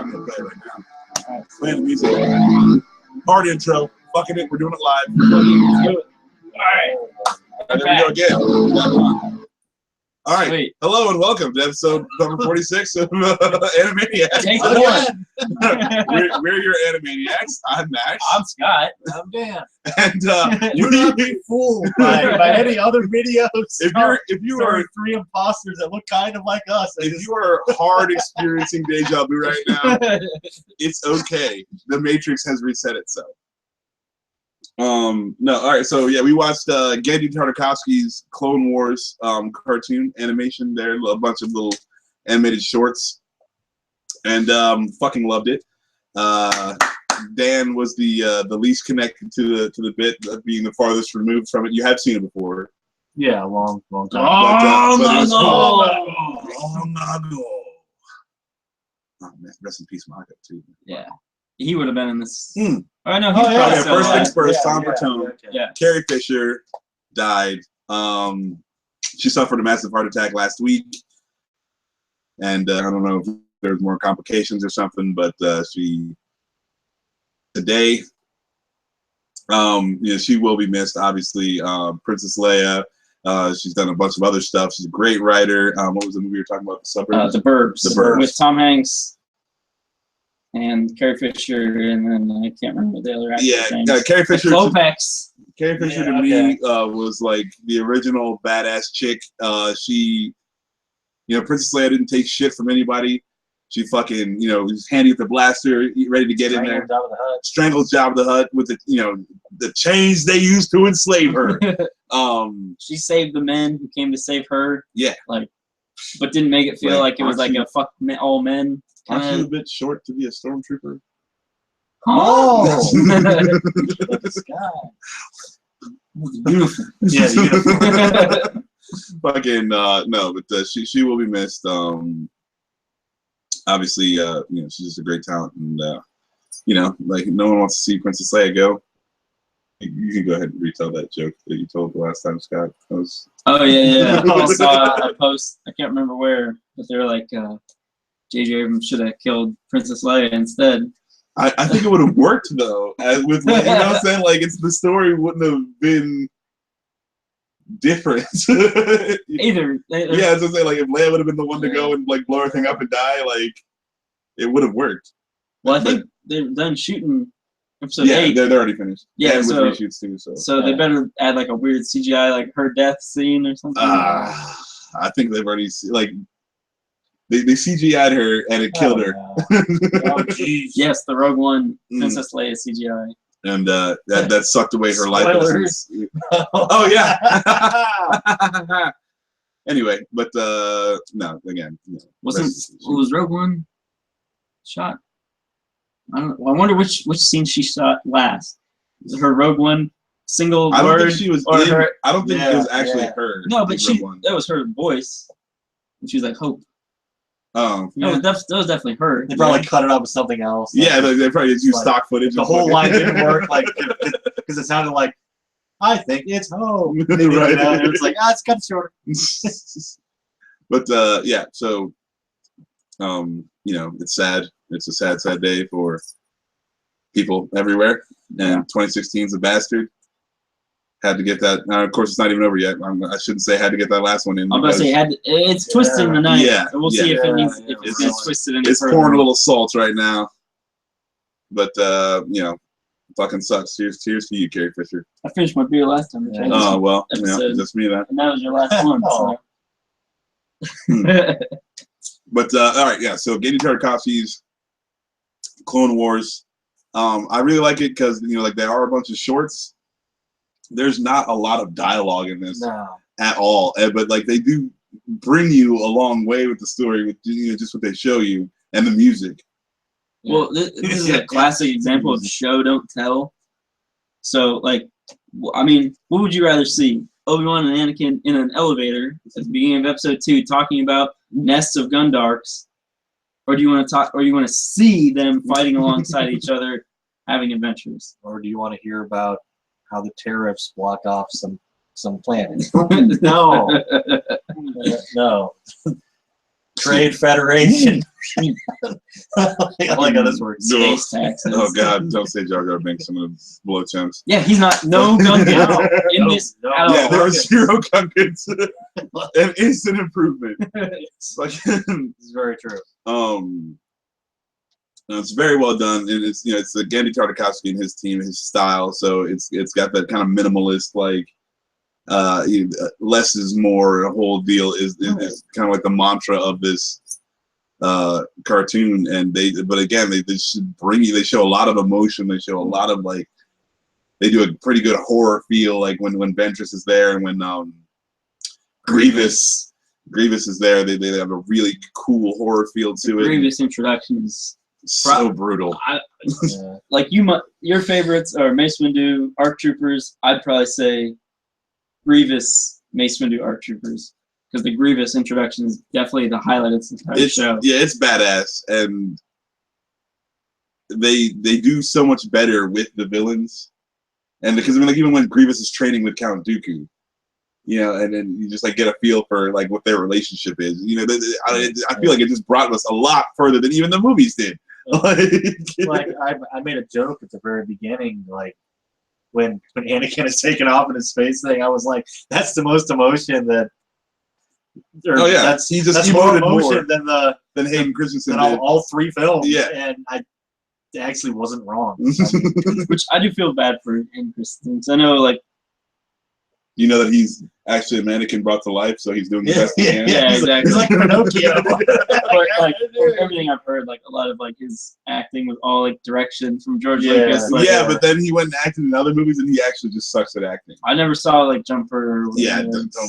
I'm gonna play it right now. All right, playing the music. Hard intro. Fucking it. We're doing it live. Let's do it. All right. There we go again. All right. Sweet. Hello and welcome to episode number 46 of Anime-Niacs. Take one. we're your Anime-Niacs. I'm Max. I'm Scott. I'm Dan. And do not be fooled by any other videos. If you are three imposters that look kind of like us, if you are hard experiencing deja vu right now, it's okay. The Matrix has reset itself. No, all right, so yeah, we watched Genndy Tartakovsky's Clone Wars cartoon animation there, a bunch of little animated shorts, and fucking loved it. Dan was the least connected to the bit, being the farthest removed from it. You have seen it before. Yeah, long time. Long ago. Oh man, rest in peace, Maka too. Yeah. He would have been in this. I know. First things first. Tom Bertone. Yeah. Carrie Fisher died. She suffered a massive heart attack last week, and I don't know if there's more complications or something, but she today, she will be missed. Obviously, Princess Leia. She's done a bunch of other stuff. She's a great writer. What was the movie you were talking about? The Suburbs. The Burbs. The Burbs with Tom Hanks. And Carrie Fisher, and then I can't remember the other actor's name. Carrie Fisher. Klopex. Carrie Fisher to me was like the original badass chick. She, Princess Leia didn't take shit from anybody. She fucking, was handy with the blaster, ready to get in there. Strangled Jabba the Hutt with the chains they used to enslave her. She saved the men who came to save her. Yeah. But didn't make it feel like it was like a fuck all men. Aren't you a bit short to be a stormtrooper? Oh! The sky. Beautiful. Yeah, beautiful. Fucking no, but she will be missed. Obviously, she's just a great talent, and no one wants to see Princess Leia go. You can go ahead and retell that joke that you told the last time, Scott. Oh yeah. I saw a post. I can't remember where, but they were like. J.J. Abrams should have killed Princess Leia instead. I think it would have worked though. With what I'm saying, the story wouldn't have been different. Either. Yeah, as I say, if Leia would have been the one to go and blow everything up and die, it would have worked. Well, I think they're done shooting episode 8. Yeah, they're already finished. Yeah, and so with reshoots too. So they better add a weird CGI her death scene or something. I think they've already They CGI'd her and it killed her. Oh, geez. Yes, the Rogue One Princess Leia CGI. And that sucked away her life. Oh yeah. Anyway, but no, again. Was Rogue One shot? I wonder which scene she shot last. Was it her Rogue One single I don't word? think she was or in, her, I don't think it was actually her. No, but that was her voice. And she was like, Hope. Oh, yeah. That was definitely her. They probably cut it out with something else. Yeah, they probably just used stock footage. The whole line didn't work, because it sounded like, I think it's Hope. Right. And it's it's kind of shorter. But yeah, so it's sad. It's a sad day for people everywhere. And 2016 is a bastard. Had to get that. Of course, it's not even over yet. I shouldn't say had to get that last one in. I'm about to say it's twisted in the night. Yeah, we'll see if it's gonna twist it in. It's pouring a little salt right now, but fucking sucks. Cheers to you, Carrie Fisher. I finished my beer last time. Oh well, just me then. And that was your last one. So. But all right, yeah. So Genndy Tartakovsky's Clone Wars. I really like it because there are a bunch of shorts. There's not a lot of dialogue in this at all, but they do bring you a long way with the story, with just what they show you and the music. Well, this is a classic example of show don't tell. So, what would you rather see? Obi-Wan and Anakin in an elevator at the beginning of episode 2 talking about nests of Gundarks, or do you want to talk? Or you want to see them fighting alongside each other, having adventures? Or do you want to hear about how the tariffs block off some planets? No. No. Trade Federation. I like how this works. Space taxes. Oh God! Don't say Jar Jar Binks. I'm gonna blow chunks. Yeah, he's not. No Gungans in this No. at all. Yeah, there was 0 Gungans. An instant improvement. It's very true. It's very well done, and it's it's the Genndy Tartakovsky and his team, his style. So it's got that kind of minimalist less is more. A whole deal is kind of like the mantra of this cartoon. And they should bring you. They show a lot of emotion. They show a lot of they do a pretty good horror feel, like when Ventress is there and when Grievous is there. They have a really cool horror feel to it. Grievous introduction is so brutal. Like your favorites are Mace Windu, ARC Troopers. I'd probably say Grievous, Mace Windu, ARC Troopers, because the Grievous introduction is definitely the highlight of this entire show. Yeah, it's badass, and they do so much better with the villains, and because even when Grievous is training with Count Dooku, and then you just get a feel for what their relationship is. I feel like it just brought us a lot further than even the movies did. I made a joke at the very beginning, when Anakin is taken off in his space thing. I was like, that's the most emotion that. That's more emotion than Hayden Christensen did. All 3 films. Yeah, and I actually wasn't wrong. Which I do feel bad for Hayden Christensen, because I know that he's actually a mannequin brought to life, so he's doing the best he can. Yeah, exactly. He's like Pinocchio. But everything I've heard, a lot of his acting was all direction from George Lucas. But then he went and acted in other movies, and he actually just sucks at acting. I never saw Jumper. Yeah,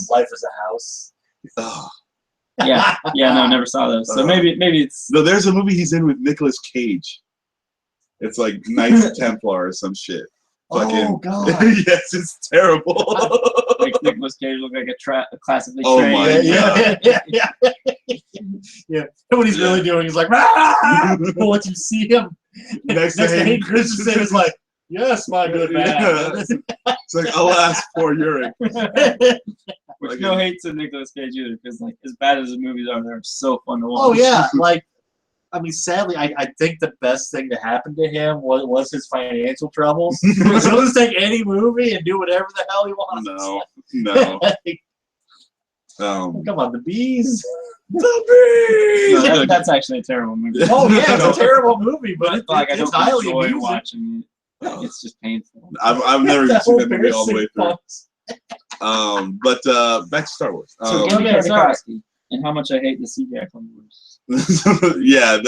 Life is a House. Oh. No, never saw those. So maybe it's. No, there's a movie he's in with Nicolas Cage. It's Knights Templar or some shit. Oh God! Yes, it's terrible. Nicolas Cage looked like a classically Oh trained. my God! Yeah. And what he's really doing is "Rah!" But once you see him next to Hayden Christensen, is "Yes, my good man." Yeah. It's alas, poor Yurik. Which no hate to Nicolas Cage either, because as bad as the movies are, they're so fun to watch. Oh yeah, sadly, I think the best thing to happen to him was his financial troubles. So he'll just take any movie and do whatever the hell he wants. No. Come on, the bees. The bees. No, that's actually a terrible movie. Oh yeah, it's a terrible movie, but I it's don't highly enjoy amusing. watching it. It's just painful. I've never seen that movie all the way through. But Back to Star Wars. So Genndy Tartakovsky, and how much I hate the CGI Clone Wars. Yeah,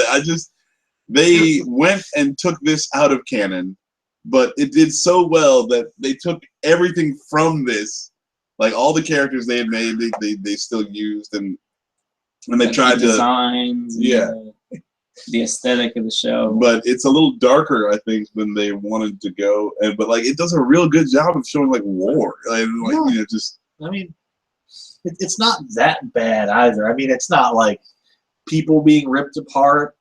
they went and took this out of canon, but it did so well that they took everything from this, all the characters they had made, they still used, and they tried the designs, the aesthetic of the show. But it's a little darker, I think, than they wanted to go, but it does a real good job of showing war, it's not that bad either. It's not people being ripped apart.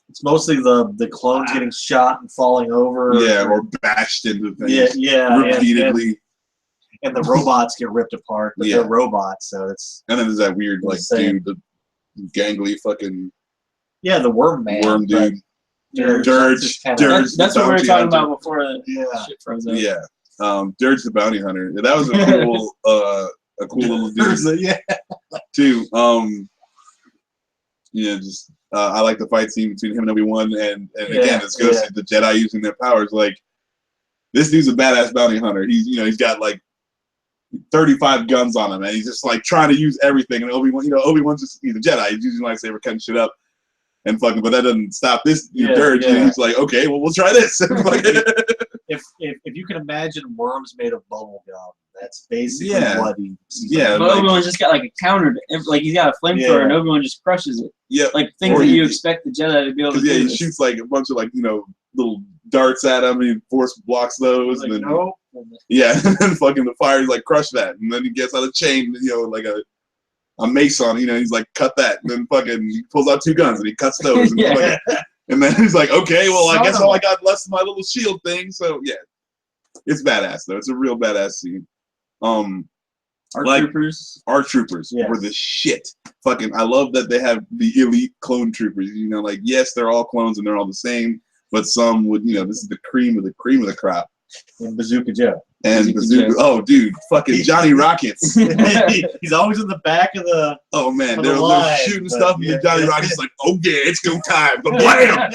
It's mostly the clones getting shot and falling over. Yeah, or bashed into things. Yeah, repeatedly. And the robots get ripped apart, but they're robots, so it's. And then there's that weird dude, the gangly fucking. Yeah, the worm man. Worm dude. Dirge. That's what we were talking about before the shit froze up. Yeah, Dirge the bounty hunter. That was a cool little dude. Yeah. Too. I like the fight scene between him and Obi-Wan, and again, this goes to the Jedi using their powers. This dude's a badass bounty hunter. He's got 35 guns on him, and he's just trying to use everything. And Obi-Wan's he's a Jedi. He's using lightsaber, cutting shit up, and fucking. But that doesn't stop this Dirge. And he's okay, well, we'll try this. If you can imagine worms made of bubble gum, that's basically what he's. Yeah, but Obi-Wan's just got a counter. He's got a flamethrower, and Obi-Wan just crushes it. Yeah, things that you expect the Jedi to be able to do. Yeah, he shoots a bunch of little darts at him, and he force blocks those, and then no. And then fucking the fire's crush that, and then he gets out a chain, a mace on, he's cut that, and then fucking he pulls out 2 guns and he cuts those, and, and then he's okay, well, I guess all I got less of my little shield thing, so yeah, it's badass though. It's a real badass scene. Our Like, troopers. Our troopers Yes. were the shit. Fucking, I love that they have the elite clone troopers. You know, like, yes, they're all clones and they're all the same, but some would, you know, this is the cream of the crop. And Bazooka Joe. And Bazooka, oh, dude, fucking Johnny Rockets. He's always in the back of the. Oh man, On they're the line, shooting but stuff, and yeah. then Johnny Rockets is like, "Oh yeah, it's go time!" But blam!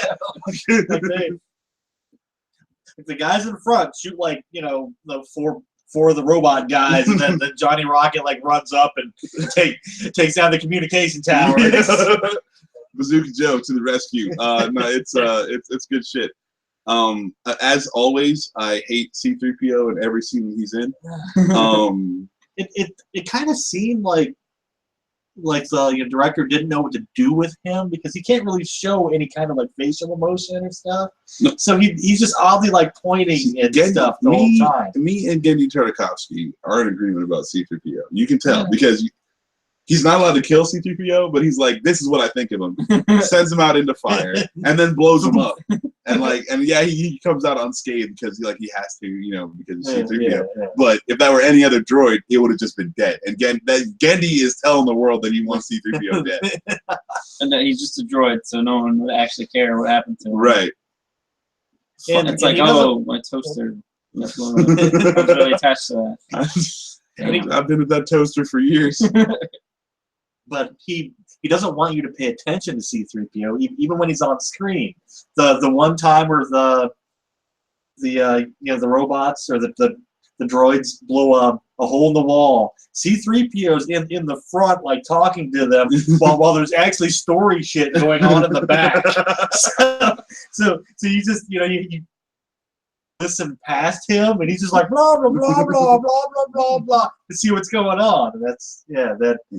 Like the guys in front shoot like the four of the robot guys, and then Johnny Rocket like runs up and takes down the communication tower. Bazooka Joe to the rescue. No, it's good shit. As always, I hate C-3PO in every scene he's in. It kind of seemed like the director didn't know what to do with him because he can't really show any kind of like facial emotion or stuff. No. So he's just oddly like pointing at stuff the whole time. Me and Gendy Tartakovsky are in agreement about C-3PO. You can tell because he's not allowed to kill C-3PO, but he's like, this is what I think of him. Sends him out into fire and then blows him up. And yeah, he comes out unscathed because he has to, because of C-3PO. Yeah. But if that were any other droid, it would have just been dead. And Gendy is telling the world that he wants C-3PO dead. And that he's just a droid, so no one would actually care what happened to him. Right. And It's like, oh, my toaster. I was really attached to that. I've been with that toaster for years. But he doesn't want you to pay attention to C-3PO even when he's on screen. The one time where the robots or the droids blow up a hole in the wall, C-3PO's in the front like talking to them while there's actually story shit going on in the back. So you just you listen past him, and he's just like blah blah blah blah blah blah blah blah to see what's going on. And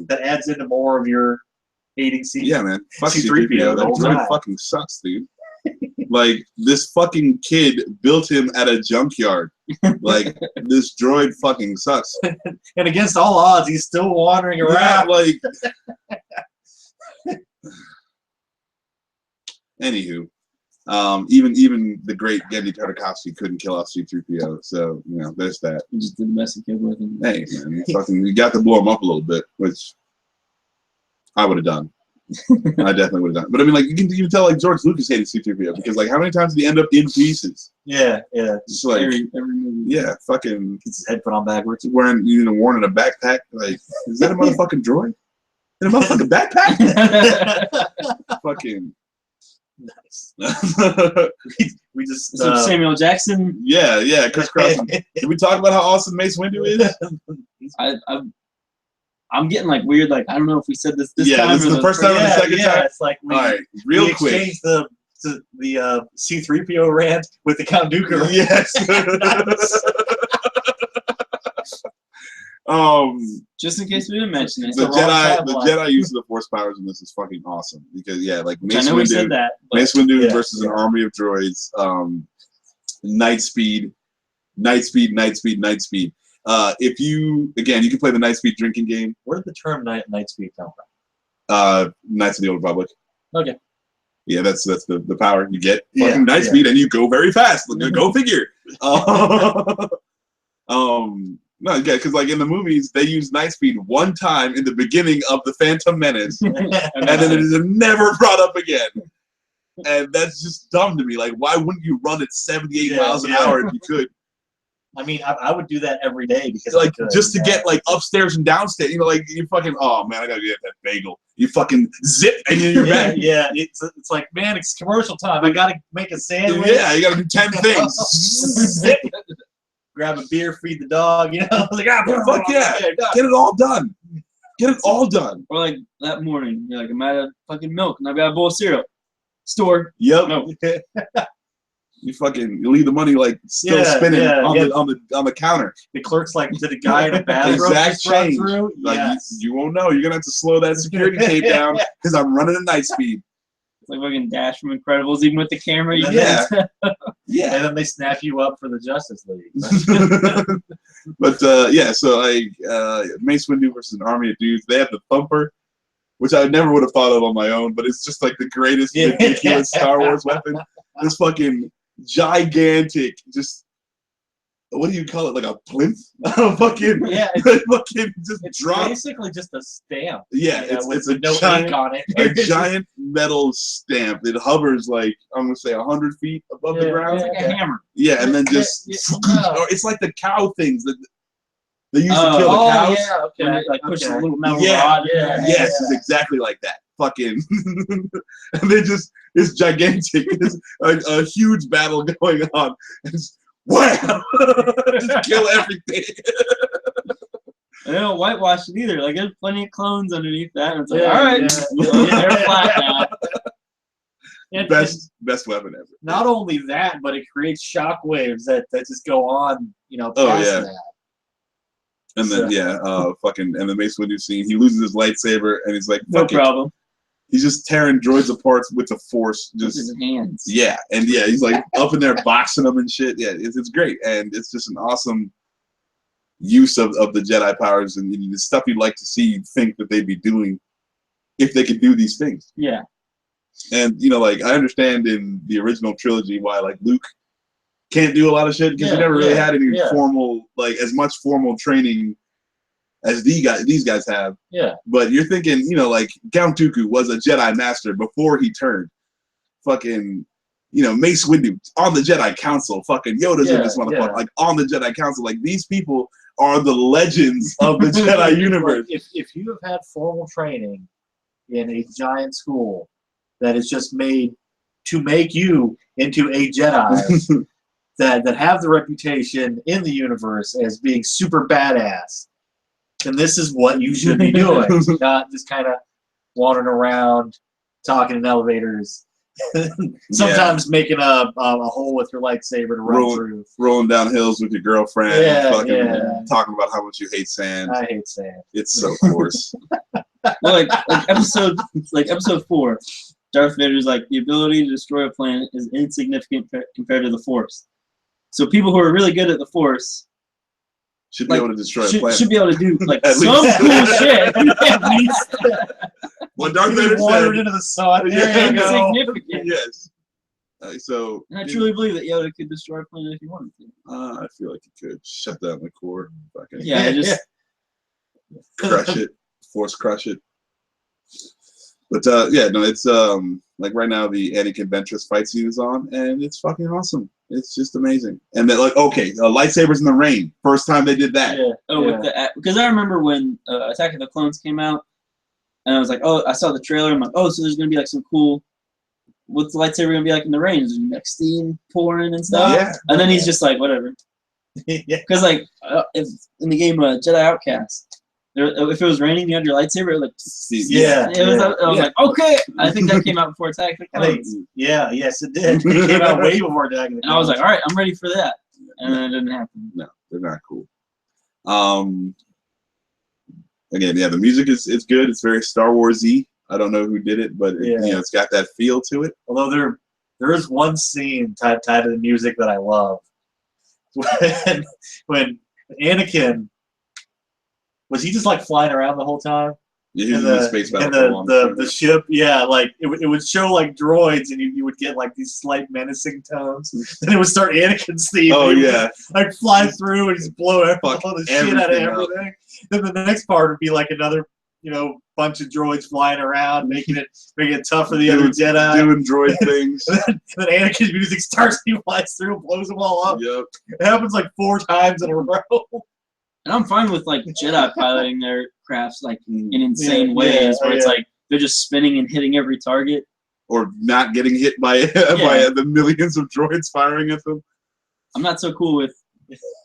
that adds into more of your hating C. Yeah, man. Fuck C-3PO. C-3PO. That droid fucking sucks, dude. Like, this fucking kid built him at a junkyard. Like, this droid fucking sucks. And against all odds, he's still wandering around. Like. Anywho. Even the great Gendy Tartakovsky couldn't kill off C-3PO, so there's that. He just did the best he could with him. Hey man, you got to blow him up a little bit, which I would have done. I definitely would have done. But I mean, like, you can even tell like George Lucas hated C-3PO because like how many times did he end up in pieces? Yeah. Just like Every movie. yeah, fucking Gets his head put on backwards. worn in a backpack. Like, is that a motherfucking droid? In a motherfucking backpack? Fucking. Nice. we just So Samuel Jackson. Yeah, Chris Carlson. Did we talk about how awesome Mace Windu is? I'm getting like weird. Like, I don't know if we said this time. This is the first time or the second time. It's like All right, we real quick. exchanged the C-3PO rant with the Count Dooku rant. Yes. Just in case we didn't mention it. The Jedi use of the Force powers in this is fucking awesome because like Mace we said Windu, that. Mace Windu versus an army of droids, night speed. If you can play the night speed drinking game. Where did the term night speed come from? Knights of the Old Republic. Okay. Yeah, that's the power you get. Fucking night speed, and you go very fast. Go figure. No, yeah, because like in the movies, they use night speed one time in the beginning of the Phantom Menace, and then it is never brought up again. And that's just dumb to me. Like, why wouldn't you run at 78 miles an hour if you could? I mean, I would do that every day because like just to get like upstairs and downstairs. Like you fucking I gotta get that bagel. You fucking zip and you're back. Yeah, it's like, man, it's commercial time. I gotta make a sandwich. Yeah, you gotta do 10 things. Zip. Grab a beer, feed the dog. Like fuck yeah, get it all done. Get it all done. Or like that morning, you're like, I'm out of fucking milk and I've got a bowl of cereal. Store. Yep. No. You leave the money like still spinning on the counter. The clerk's like, did a guy in a bathrobe exact just run change. through? Like Yes. you won't know. You're gonna have to slow that security tape down because I'm running at night speed. It's like fucking Dash from Incredibles, even with the camera. Yeah. Yeah. And then they snap you up for the Justice League. But so Mace Windu versus an army of dudes. They have the thumper, which I never would have thought of on my own, but it's just like the greatest ridiculous Star Wars weapon. This fucking gigantic, just what do you call it? Like a plinth? Fucking Yeah, fucking just it's drop. basically just a stamp. Yeah, you know, it's with a no giant, ink on it. a giant metal stamp. It hovers like I'm gonna say 100 feet above the ground. It's like a hammer. Yeah, and then just or it's like the cow things that they used to kill the cows. Yeah, okay. When it like pushes a little metal Yeah, rod. Yes, it's exactly like that. Fucking, and they just it's gigantic. It's a huge battle going on. It's wham! Just kill everything. And they don't whitewash it either. Like there's plenty of clones underneath that. And it's like, Yeah, all right, yeah. they're flat now. And Best weapon ever. not only that, but it creates shockwaves that just go on, you know, Oh, past yeah. that. And then fucking and the Mace Windu scene, he loses his lightsaber and he's like, No fuck it. problem. He's just tearing droids apart with the Force. With Just his hands. yeah, and yeah, he's like up in there boxing them and shit. Yeah, it's great, and it's just an awesome use of the Jedi powers and the stuff you'd like to see. You'd think that they'd be doing if they could do these things. Yeah. And you know, like I understand in the original trilogy why like Luke can't do a lot of shit because he never really had any formal, like as much formal training as these guys have. Yeah. But you're thinking, you know, like Count Dooku was a Jedi Master before he turned. Fucking, you know, Mace Windu on the Jedi Council. Fucking Yoda's in this motherfucker. Like on the Jedi Council. Like these people are the legends of the Jedi universe. If you have had formal training in a giant school that is just made to make you into a Jedi that have the reputation in the universe as being super badass, then this is what you should be doing. Not just kind of wandering around, talking in elevators, sometimes making a hole with your lightsaber to run through. Rolling down hills with your girlfriend, talking about how much you hate sand. I hate sand. It's so coarse. Well, episode 4, Darth Vader's like, the ability to destroy a planet is insignificant compared to the Force. So people who are really good at the Force should be able to destroy a planet. Should be able to do like At some least. cool shit. At least. What Darth Vader wandered said. into the sun. There you go. Insignificant. Yes. So. And I truly believe that Yoda could destroy a planet if he wanted to. I feel like he could shut down the core. Fucking Just crush it, force crush it. But it's like right now the Anakin Ventress fight scene is on, and it's fucking awesome. It's just amazing. And they're like, okay, lightsabers in the rain. First time they did that. Because I remember when Attack of the Clones came out, and I was like, oh, I saw the trailer. I'm like, oh, so there's gonna be like some cool. What's the lightsaber gonna be like in the rain? Is it gonna be like steam pouring and stuff? Yeah. And then he's just like, whatever. Because like if in the game Jedi Outcast, if it was raining, you had your lightsaber. It was like, I was like, okay. I think that came out before Attack of the Clones. Yes, it did. It came out way before Attack of the Clones. And I was like, all right, I'm ready for that. And then it didn't happen. No, they're not cool. Again, the music is good. It's very Star Wars-y. I don't know who did it, but it's got that feel to it. Although there is one scene tied to the music that I love. When Anakin, was he just like flying around the whole time? Yeah, he was in the space battle. And the ship, like it would show like droids, and you would get like these slight menacing tones. Then it would start Anakin's theme. Oh yeah, like fly through and just blow the shit out of everything. Then the next part would be like another, bunch of droids flying around, making it tough for the other Jedi, doing droid things. and then Anakin's music starts, he flies through and blows them all up. Yep. It happens like 4 times in a row. And I'm fine with like Jedi piloting their crafts like in insane ways, where it's like they're just spinning and hitting every target, or not getting hit by the millions of droids firing at them. I'm not so cool with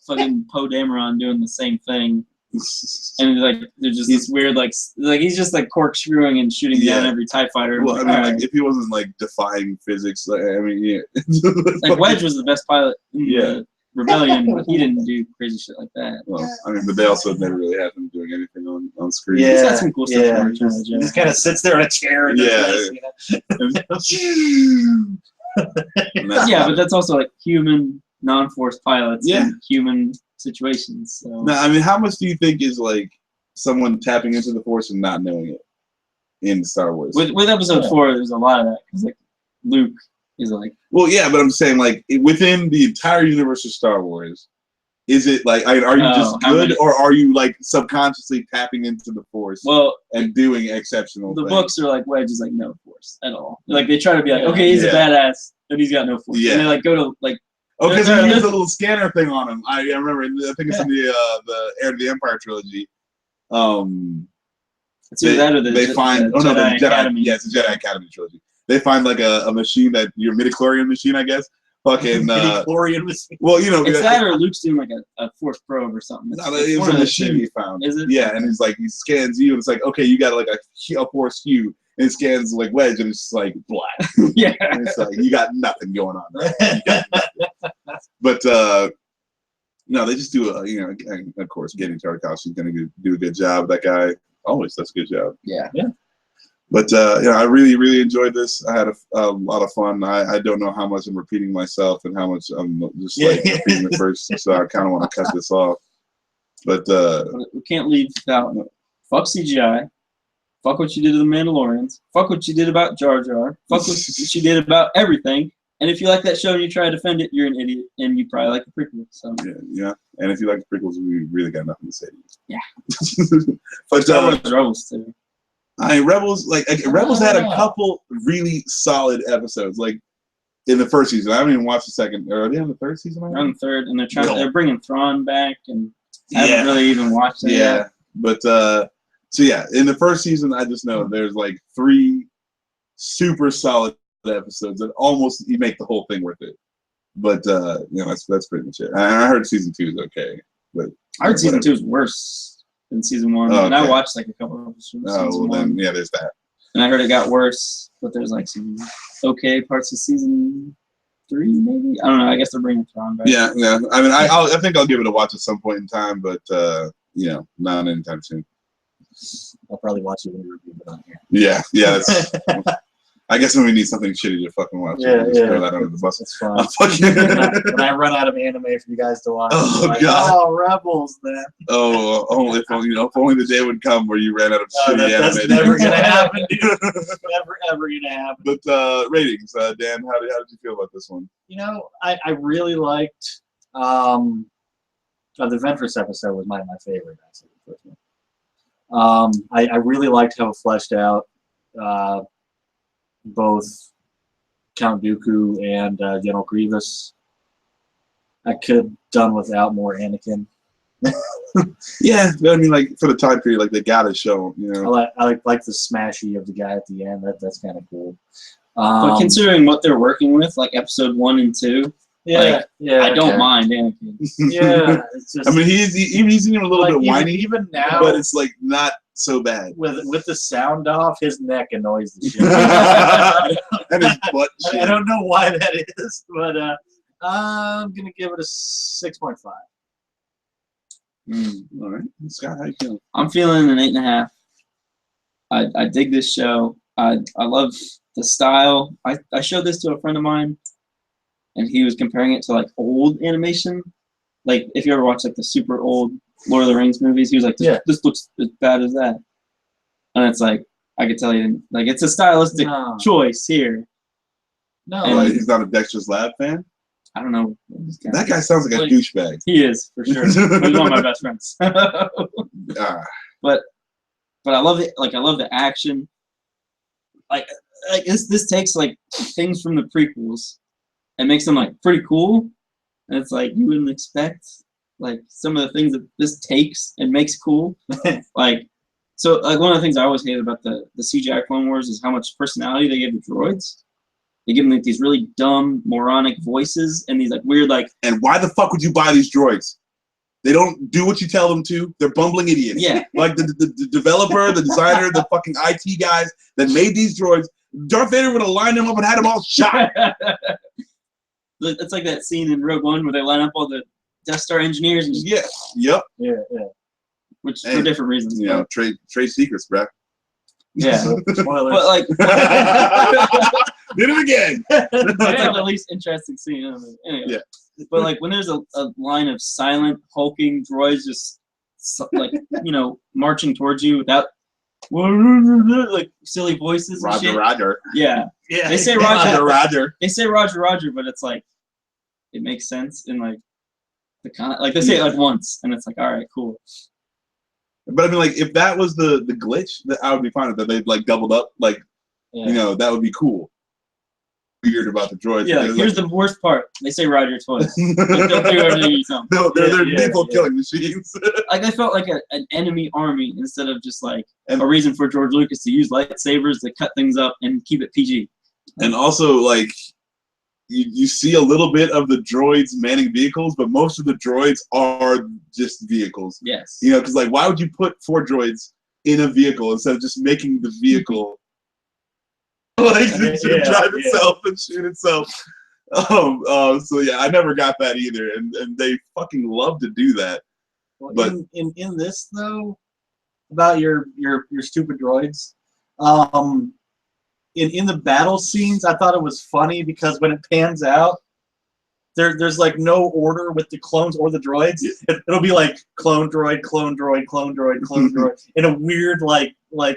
fucking Poe Dameron doing the same thing. And like they're just this weird like he's just like corkscrewing and shooting down every TIE fighter. Well, I mean, like if he wasn't like defying physics, like like Wedge was the best pilot in the Rebellion, but he didn't do crazy shit like that. Well, I mean, but they also never really had him doing anything on screen. Yeah, he's got some cool stuff. He just kind of sits there in a chair. And but that's also like human non-force pilots in human situations. So. Now, I mean, how much do you think is like someone tapping into the Force and not knowing it in Star Wars? With Episode 4, there's a lot of that because like Luke is like. Well, yeah, but I'm saying like within the entire universe of Star Wars, is it like, are you just how good, many- or are you like subconsciously tapping into the Force Well, and doing exceptional the things? books are like Wedge is like no Force at all. Like they try to be like, okay, he's Yeah. a badass, but he's got no Force. Yeah. And they like go to like. Oh, because There- he used there- a little scanner thing on him. I remember. I think it's in the Heir to the Empire trilogy. It's either that or the they find the the Jedi Jedi Academy. Yeah, it's a Jedi Academy trilogy. They find like a machine that your midichlorian machine, I guess. Fucking Midichlorian machine. well, you know, It's that or Luke's doing like a Force probe or something. no, It's it was one a of those machine two. he found. Is it? Yeah, and he's like, he scans you, and it's like, okay, you got like a Force hue, and it scans like Wedge, and it's just like black. Yeah. And it's like you got nothing going on. Right? You got nothing. But no, they just do you know, and of course, Getting Tartakovsky's gonna do a good job. That guy always does a good job. Yeah. But yeah, I really enjoyed this. I had a lot of fun. I don't know how much I'm repeating myself and how much I'm just like repeating the first. So I kind of want to cut this off. But We can't leave without fuck CGI. Fuck what you did to the Mandalorians. Fuck what you did about Jar Jar. Fuck what you did about everything. And if you like that show and you try to defend it, you're an idiot, and you probably like the prequel. So yeah. And if you like the prequels, we really got nothing to say to you. Yeah. But Star Wars Rebels too. Rebels, Rebels had a couple really solid episodes, like in the first season. I haven't even watched the second. Are they on the third season? They're on the third, and they're bringing Thrawn back, and I Yeah. haven't really even watched it Yeah, yet. but so yeah, in the first season, I just know there's like 3 super solid episodes that almost you make the whole thing worth it. But you know, that's pretty much it. I heard season 2 is okay, but I heard season 2 is worse than season 1, Oh, and I okay. watched like a couple of episodes from oh season well, 1, then yeah, there's that. and I heard it got worse. But there's like some okay parts of season 3, maybe. I don't know. I guess they're bringing Thrawn back. Yeah. I mean, I think I'll give it a watch at some point in time, but you know, not anytime soon. I'll probably watch it when you review it on here. Yeah. That's, I guess when we need something shitty to fucking watch, Yeah, we'll just yeah. throw that under the bus. That's fine. Oh, fucking- when I run out of anime for you guys to watch, Oh, I'm like, God. oh, Rebels, then. Oh, only if only the day would come where you ran out of shitty That's anime. never gonna happen, dude. Never ever gonna happen. But ratings, Dan, how did you feel about this one? You know, I really liked the Ventress episode was my favorite. Actually, the first one. I really liked how it fleshed out both Count Dooku and General Grievous. I could have done without more Anakin. Yeah, I mean, like for the time period, like they gotta show, you know. I like the smashy of the guy at the end. That's kind of cool. But considering what they're working with, like episode 1 and 2, yeah, I don't mind Anakin. Yeah, it's just. I mean, he's even a little bit whiny, even now, but it's like not so bad. with the sound off, his neck annoys the shit. And his butt. I don't know why that is, but I'm gonna give it a 6.5. All right, Scott, how you feeling? I'm feeling an 8.5. I dig this show. I love the style. I showed this to a friend of mine, and he was comparing it to like old animation. Like if you ever watch like the super old Lord of the Rings movies, he was like, this looks as bad as that. And it's like, I could tell you, like it's a stylistic choice here. No, And Like, he's not a Dexter's Lab fan. I don't know. That guy sounds like a douchebag. He is for sure. He's one of my best friends. Ah, But I love it. Like I love the action. Like this takes like things from the prequels and makes them like pretty cool. And it's like you wouldn't expect like some of the things that this takes and makes cool. Like so like one of the things I always hated about the CGI Clone Wars is how much personality they give the droids. They give them like these really dumb, moronic voices and these like weird like. and why the fuck would you buy these droids? They don't do what you tell them to. They're bumbling idiots. Yeah. Like the developer, the designer, the fucking IT guys that made these droids. Darth Vader would have lined them up and had them all shot. It's like that scene in Rogue One where they line up all the Death Star engineers and just, Yeah. Yep. yeah. which Hey, for different reasons. You know, trade secrets, bruh. Yeah. Spoilers. But like Did it again. that's like the least interesting scene ever. Anyway. Yeah. But like when there's a line of silent hulking droids just like marching towards you without like silly voices and shit. Roger. Yeah. Yeah. They say Roger. Roger. They say Roger, but it's like it makes sense in like like they say it like once, and it's like, all right, cool. But I mean, like, if that was the glitch, that I would be fine with that. They'd like doubled up, like, you know, that would be cool. Weird about the droids. Yeah, like, here's the worst part. They say Roger twice. Like, they'll do everything you tell them. No, they're people killing machines. Like, they felt like an enemy army instead of just like a reason for George Lucas to use lightsabers to cut things up and keep it PG. And also, like, you see a little bit of the droids manning vehicles, but most of the droids are just vehicles. Yes. You know, because, like, why would you put 4 droids in a vehicle instead of just making the vehicle like to drive itself and shoot itself? So yeah, I never got that either, and they fucking love to do that. Well, but in this though, about your stupid droids, in the battle scenes, I thought it was funny because when it pans out, there's like no order with the clones or the droids. It'll be like clone droid, clone droid, clone droid, clone droid in a weird like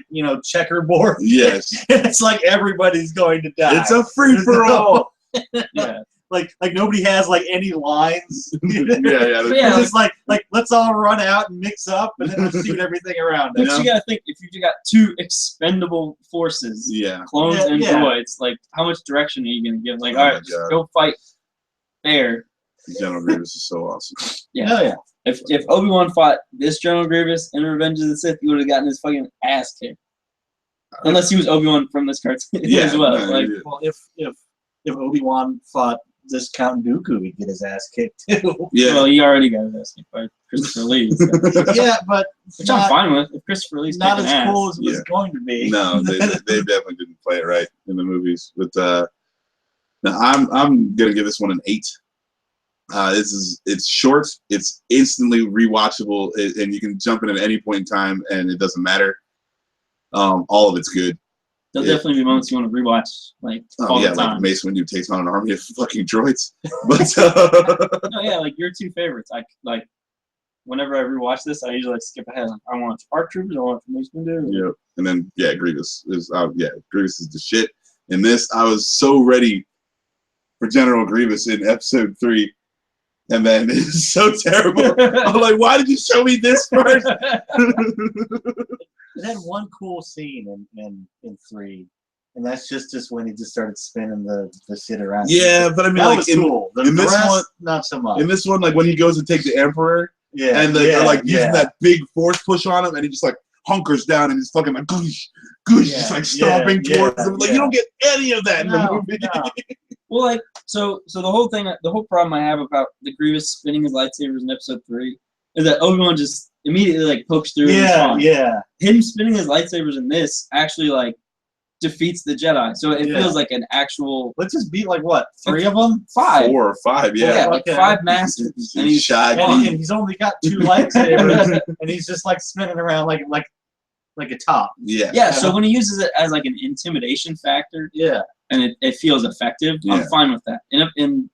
you know, checkerboard. Yes. It's like everybody's going to die. It's a free for all. Yeah. Like nobody has like any lines. Yeah. It's just like let's all run out and mix up and then we'll shoot everything around. But you gotta think, if you got 2 expendable forces, clones and droids, like how much direction are you gonna give? Like, all right, just go fight there. General Grievous is so awesome. Yeah. Hell yeah. If Obi-Wan fought this General Grievous in Revenge of the Sith, he would have gotten his fucking ass kicked. Unless he was Obi-Wan from this cartoon as well. Well, if Obi-Wan fought this Count Dooku, he'd get his ass kicked too. Yeah. Well, he already got his ass kicked by Christopher Lee. So. Yeah, but which I'm fine with. If Christopher Lee's not as ass, cool as it was going to be. No, they definitely didn't play it right in the movies. But no, I'm gonna give this one an 8. It's short. It's instantly rewatchable, and you can jump in at any point in time, and it doesn't matter. All of it's good. There'll definitely be moments you want to rewatch, like all the time. Like Mace Windu takes on an army of fucking droids. But no, yeah, like your 2 favorites. I like whenever I rewatch this, I usually like skip ahead. I want Spark Troopers. I want Mace Windu. Yeah, and then Grievous is Grievous is the shit. In this, I was so ready for General Grievous in Episode 3. And then it's so terrible. I'm like, why did you show me this first? It had one cool scene in 3, and that's just when he just started spinning the shit around. Yeah, but I mean, that like was cool. In this rest, one, not so much. In this one, like when he goes to take the Emperor, and they're like using that big force push on him, and he just like hunkers down and he's fucking like goosh, just like stomping towards him. Like you don't get any of that in the movie. No. Well, like so the whole problem I have about the Grievous spinning his lightsabers in Episode 3 is that Obi-Wan just immediately like pokes through. Him spinning his lightsabers in this actually like defeats the Jedi, so it feels like an actual. Let's just beat like what 3 of them, 5, 4 or 5, yeah, like 5 masters, and he's and he's only got 2 lightsabers, and he's just like spinning around like a top. Yeah. So when he uses it as like an intimidation factor, and it feels effective, I'm fine with that. In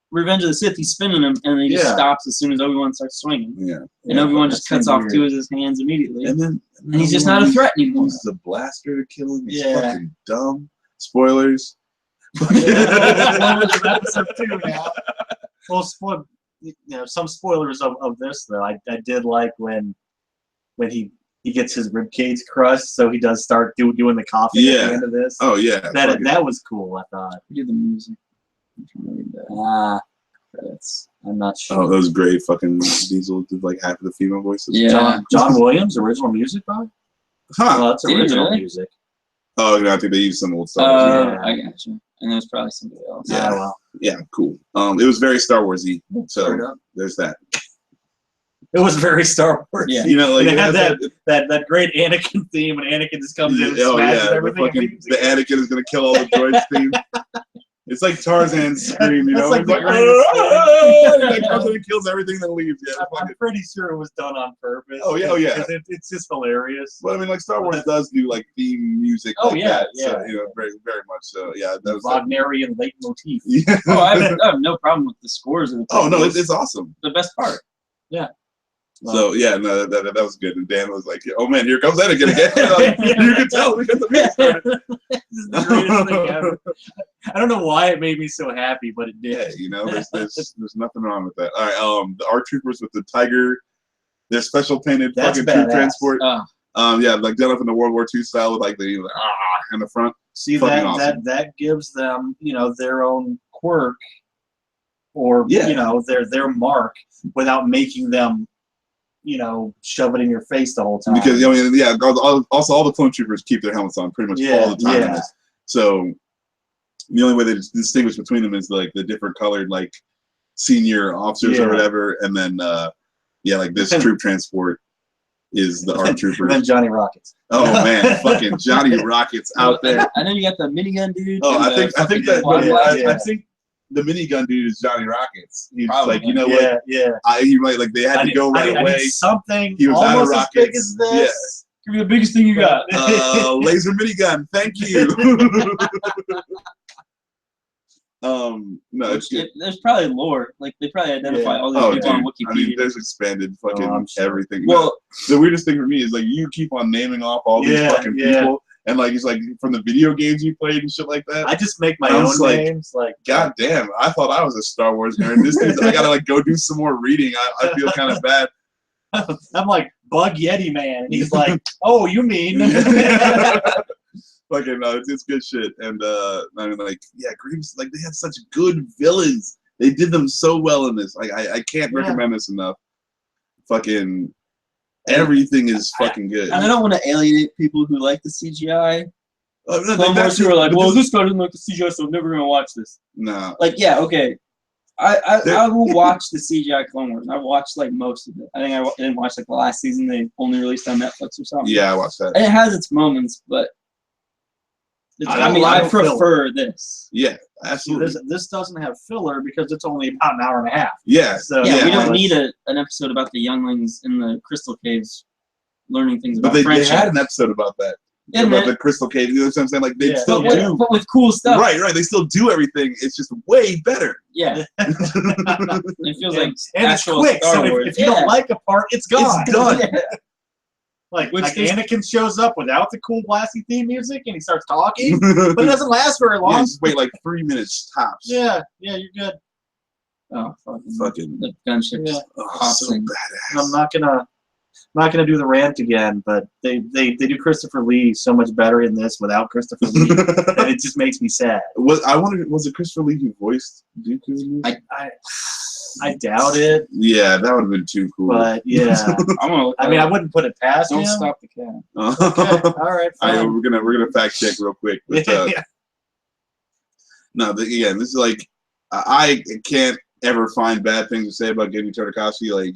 Revenge of the Sith, he's spinning him, and he just stops as soon as Obi-Wan starts swinging. And Obi-Wan just cuts off 2 of his hands immediately. And he's just not a threat anymore. Uses a blaster to kill him. He's fucking dumb. Spoilers. Episode 2 now. Well, some spoilers of this though. I did like when he gets his ribcage crushed, so he does start doing the coughing at the end of this. Oh yeah, that was cool. I thought. Do the music. Credits. I'm not sure. Oh, those great fucking Diesel did like half of the female voices. Yeah. John Williams, original music by? Well, that's original music. Oh, no, I think they used some old stuff. I got you. And there's probably somebody else. Yeah, well. Yeah, cool. It was very Star Wars-y. So there's that. It was very Star Wars. Yeah. You know, like it had that great Anakin theme, and Anakin just comes in and smashes everything. The Anakin is gonna kill all the droids theme. It's like Tarzan's scream, you know? Like he comes in and kills everything that leaves. Yeah, I'm pretty sure it was done on purpose. Oh yeah, It's just hilarious. But I mean, like Star Wars does do like theme music. Oh like yeah, that, so, you know, very very much so. Yeah, that was Wagnerian leitmotif. Yeah. I have no problem with the scores. Oh no, it's awesome. The best part. Yeah. So yeah, no, that was good. And Dan was like, "Oh man, here comes that again." Like, you can tell because the music started. This is the greatest thing ever. I don't know why it made me so happy, but it did. Yeah, you know, there's nothing wrong with that. All right, the ARC troopers with the tiger, their special painted That's fucking troop badass. transport. Oh, Yeah, like done up in the World War II style with like the in the front. See Fucking that awesome. that gives them, you know, their own quirk, or Yeah. you know, their mark without making them, you know, shove it in your face the whole time. Because I mean, yeah, also all the clone troopers keep their helmets on pretty much all the time in this. So the only way they distinguish between them is like the different colored like senior officers or whatever, and then yeah, like this troop transport is the ARC troopers. And then Johnny Rockets. Oh man, fucking Johnny Rockets out there. I know you got the minigun dude. Oh, I think I I think the minigun dude is Johnny Rockets. He's Probably. like, you know what? Yeah. He might like they had to go right I away. need something He was out of almost as big rockets. as this. Give me the biggest thing you got. Laser minigun, thank you. No, it's good. There's probably lore. Like they probably identify all these people on Wikipedia. I mean, there's expanded fucking everything. Well, the weirdest thing for me is like you keep on naming off all these fucking people, and like it's like from the video games you played and shit like that. I just make my own names. Like, God damn, I thought I was a Star Wars nerd. This is, I gotta like go do some more reading. I feel kind of bad. I'm like Bug Yeti Man, and he's like, "Oh, you mean?" Fucking it's good shit. And I mean, like, yeah, Grievous, like they had such good villains. They did them so well in this. Like I can't recommend this enough. Fucking everything is fucking good. And I don't want to alienate people who like the CGI. Some who are like, well, this guy doesn't like the CGI, so I'm never gonna watch this. No. Like, yeah, okay. I will watch the CGI Clone Wars. I watched like most of it. I think I didn't watch like the last season. They only released on Netflix or something. Yeah, I watched that. And it has its moments, but I prefer this. Yeah, absolutely. This doesn't have filler because it's only about an hour and a half. Yeah. So yeah, we don't need an episode about the younglings in the crystal caves learning things about friendship. They had an episode about that. Yeah, about the crystal cave. You know what I'm saying? Like they still do, but with cool stuff. Right. They still do everything. It's just way better. Yeah. It feels like and it's quick. Star so Wars. if you don't like a part, it's gone. It's done. Yeah. Like Anakin shows up without the cool blasty theme music and he starts talking, but it doesn't last very long. Yeah, just wait like 3 minutes tops. Yeah, you're good. Oh, fucking the gunship. Yeah. Oh, so badass. I'm not gonna do the rant again, but they do Christopher Lee so much better in this without Christopher Lee, and it just makes me sad. Was it Christopher Lee who voiced Dooku? I doubt it. Yeah, that would have been too cool. But yeah, I wouldn't put it past him. Don't stop the cat. Okay. All right, fine. We're gonna fact check real quick. But, no, again, this is like I can't ever find bad things to say about Genndy Tartakovsky. Like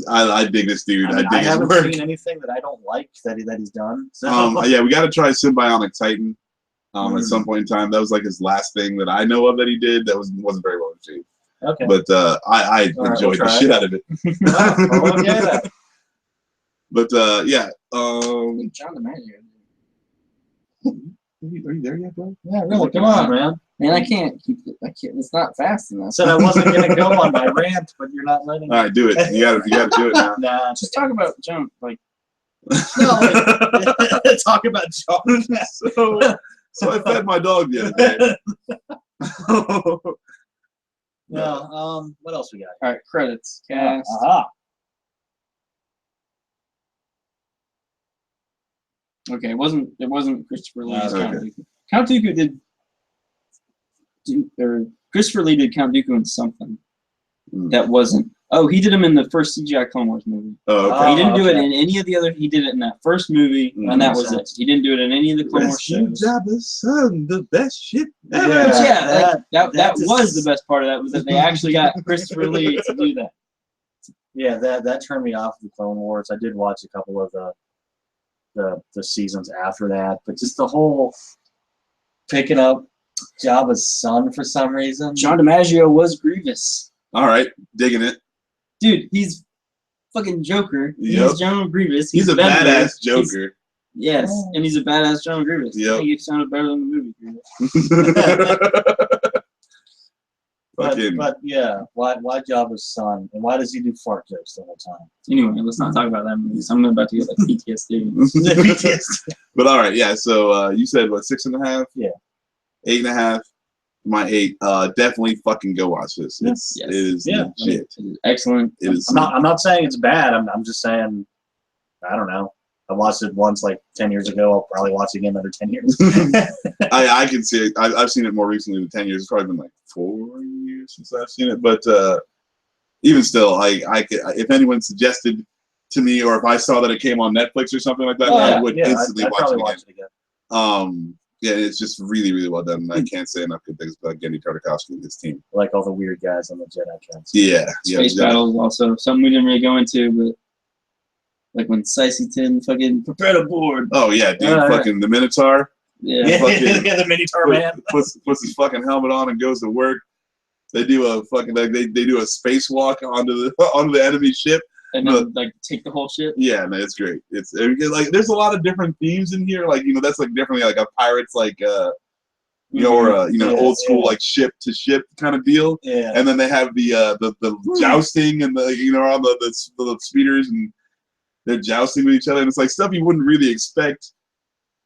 I dig this dude. I dig I his haven't work. seen anything that I don't like that he's done. So. Yeah, we got to try Symbionic Titan. At some point in time, that was like his last thing that I know of that he did. That wasn't very well received. Okay. But I enjoyed the shit out of it. Yeah. But yeah. John DiMaggio. Are you there yet, bro? Yeah, really. Come on, man. Man, I can't keep it. It's not fast enough. Said I wasn't gonna go on my rant, but you're not letting me. All right, do it. You got to do it now. Nah, just talk about John. Like, no, talk about John. So I fed my dog the other day. Yeah. What else we got? All right, credits. Cast. Okay, it wasn't Christopher Lee as Count Dooku. Count Dooku did. Christopher Lee did Count Dooku in something that wasn't. Oh, he did him in the first CGI Clone Wars movie. Oh, okay. He didn't do it in any of the other. He did it in that first movie, and that was it. He didn't do it in any of the Clone Wars shows. Jabba's son, the best shit ever. That was the best part of that was that they actually got Christopher Lee to do that. Yeah, that turned me off of the Clone Wars. I did watch a couple of the seasons after that, but just the whole picking up Jabba's son for some reason. John DiMaggio was Grievous. All right, digging it. Dude, he's fucking Joker. Yep. He's General Grievous. He's a badass Joker. Yes, and he's a badass General Grievous. Yep. I think he sounded better than the movie Grievous. But fucking. But yeah, why Jabba's son, and why does he do fart jokes the whole time? Anyway, let's not talk about that movie. I'm about to get like PTSD. But all right, yeah. So you said what, 6.5? Yeah. 8.5. My 8. Definitely fucking go watch this. It's Yes. it is legit. It is excellent. It is. I'm not saying it's bad. I'm just saying, I don't know. I watched it once like 10 years ago. I'll probably watch it again another 10 years. I can see it. I've seen it more recently than 10 years. It's probably been like 4 years since I've seen it. But even still, I could, if anyone suggested to me, or if I saw that it came on Netflix or something like that, I would instantly I'd watch watch it it again. Yeah, it's just really, really well done. And I can't say enough good things about Gendy Tartakovsky and his team. I like all the weird guys on the Jedi Council. Yeah. Space battles also something we didn't really go into, but like when Sicey-Tin fucking prepare to board. Oh yeah, dude, fucking the Minotaur. Yeah. The Minotaur man. Puts his fucking helmet on and goes to work. They do a fucking they do a spacewalk onto the enemy ship. And then like take the whole ship. Yeah, no, it's great. It's like there's a lot of different themes in here. Like that's like definitely like a pirates like or a old school like ship to ship kind of deal. Yeah. And then they have the jousting and the on the speeders and they're jousting with each other and it's like stuff you wouldn't really expect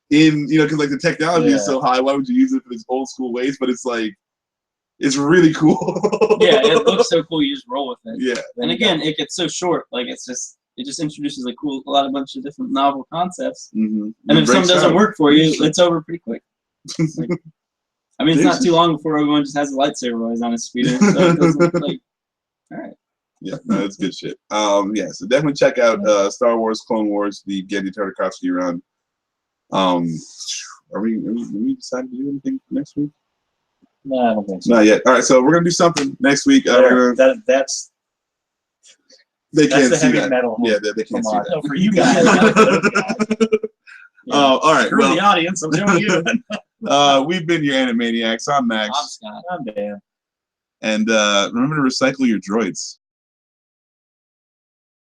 in because like the technology is so high. Why would you use it for these old school ways? But it's like it's really cool. Yeah, it looks so cool. You just roll with it. Yeah. And again, it gets so short. Like it just introduces a bunch of different novel concepts. Mm-hmm. And if something doesn't work for you, it's over pretty quick. Like, I mean, it's not too long before everyone just has a lightsaber while he's on his speeder. So it doesn't, like, all right. Yeah, no, it's good shit. Yeah, so definitely check out Star Wars, Clone Wars, the Gendy Tartakovsky run. Are we decided to do anything next week? No, I don't think so. Not yet. All right, so we're gonna do something next week. That's they can't the see heavy that. metal. Yeah, they can't see that. No, for you guys. All right. Screw the audience. I'm doing you. We've been your Anime-Niacs. I'm Max. I'm Scott. I'm Dan. And remember to recycle your droids.